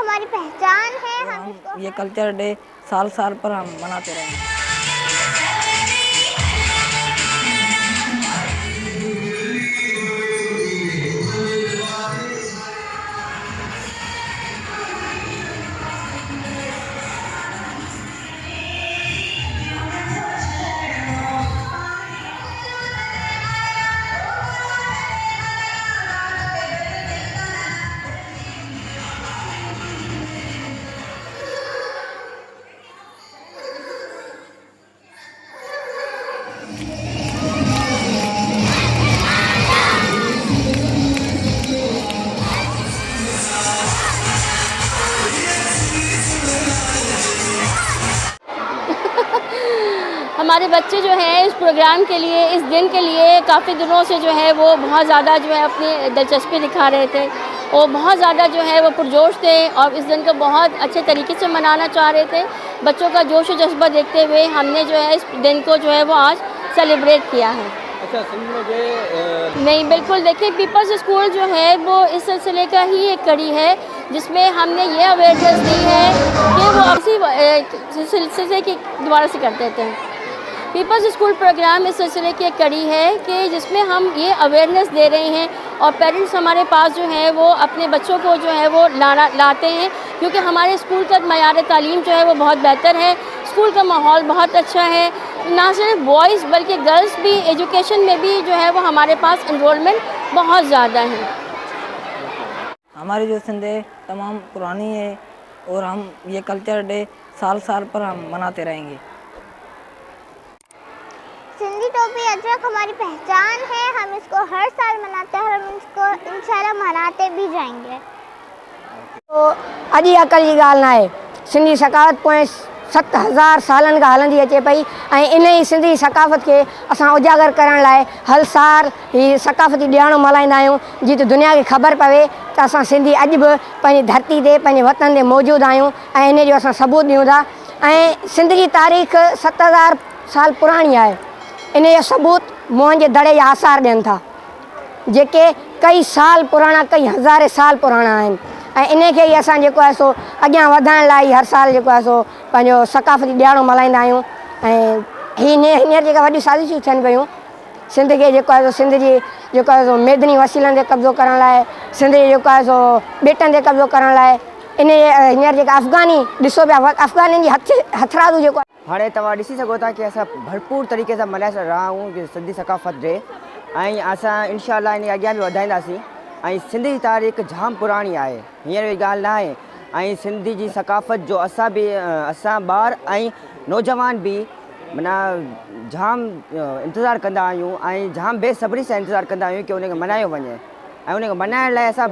हमारी पहचान है। हम ये कल्चर डे साल साल पर हम मनाते रहेंगे। हमारे बच्चे जो हैं इस प्रोग्राम के लिए, इस दिन के लिए काफ़ी दिनों से जो है वो बहुत ज़्यादा जो है अपनी दिलचस्पी दिखा रहे थे और बहुत ज़्यादा जो है वो पुरजोश थे और इस दिन को बहुत अच्छे तरीके से मनाना चाह रहे थे। बच्चों का जोश और जज्बा देखते हुए हमने जो है इस दिन को जो है वो आज सेलिब्रेट किया है। अच्छा, नहीं, बिल्कुल देखिए, पीपल्स स्कूल जो है वो इस सिलसिले का ही एक कड़ी है जिसमें हमने ये अवेयरनेस दी है कि वो उसी सिलसिले की दोबारा से कर देते हैं। पीपल्स स्कूल प्रोग्राम इस सिलसिले की एक कड़ी है कि जिसमें हम ये अवेयरनेस दे रहे हैं और पेरेंट्स हमारे पास जो है वो अपने बच्चों को जो है वो लाते हैं, क्योंकि हमारे स्कूल का मयार तालीम जो है वो बहुत बेहतर है। स्कूल का माहौल बहुत अच्छा है, ना सिर्फ बॉयज़ बल्कि गर्ल्स भी एजुकेशन में भी जो है वो हमारे पास एनरोलमेंट बहुत ज़्यादा है। हमारी जो सिंध है तमाम पुरानी है और हम ये कल्चर डे साल साल पर हम मनाते रहेंगे। सिंधी टोपी अजरक हमारी पहचान है। हम इसको हर साल मनाते हैं और हम इसको इंशाल्लाह मनाते भी जाएंगे। तो अॼु अकल जी ॻाल्हि न आहे। सिंधी सकाफ़त पोइ 7000 सालनि खां हलंदी अचे पई ऐं इन ई सिंधी सकाफ़त खे असां उजागर करण लाइ हर साल ही सकाफ़ती ॾियारो मल्हाईंदा आहियूं जीअं त दुनिया खे ख़बर पवे त असां सिंधी अॼु बि पंहिंजी धरती ते पंहिंजे वतन ते मौजूदु आहियूं ऐं इन जो असां सबूत ॾियूं था। ऐं सिंध जी तारीख़ 7000 साल पुराणी आहे। इन जो सबूत मोहन जे दड़े जा आसार ॾियनि था जेके कई साल पुराणा, कई हज़ारे साल पुराणा आहिनि। ऐं इन खे ई असां जेको आहे सो अॻियां वधाइण लाइ हर साल जेको आहे सो पंहिंजो सकाफ़ती ॾियारो मल्हाईंदा आहियूं। ऐं हींअर जेका वॾियूं साज़िशूं थियनि पियूं सिंध खे जेको आहे सो सिंध जी जेको आहे सो मैदनी वसीलनि ते कब्ज़ो करण लाइ, सिंध जी जेको आहे सो ॿेटनि ते कब्ज़ो करण लाइ इन हींअर जेका अफ़गानी ॾिसो पिया, अफ़गानियुनि जी हथरादू जेको हाणे तव्हां ॾिसी सघो था कि असां भरपूर तरीक़े सां मल्हाए रहिया आहियूं सिंधी सकाफ़त डे ऐं असां इंशाअल्लाह इन अॻियां बि वधाईंदासीं। ऐं सिंधी तारीख़ जाम पुराणी आहे, हींअर बि ॻाल्हि न आहे। ऐं सिंधी जी सकाफ़त जो असां ॿार ऐं नौजवान बि माना जाम इंतज़ारु कंदा आहियूं ऐं जाम बेसब्री सां इंतज़ारु कंदा आहियूं कि उनखे मल्हायो वञे ऐं उनखे मल्हाइण लाइ असां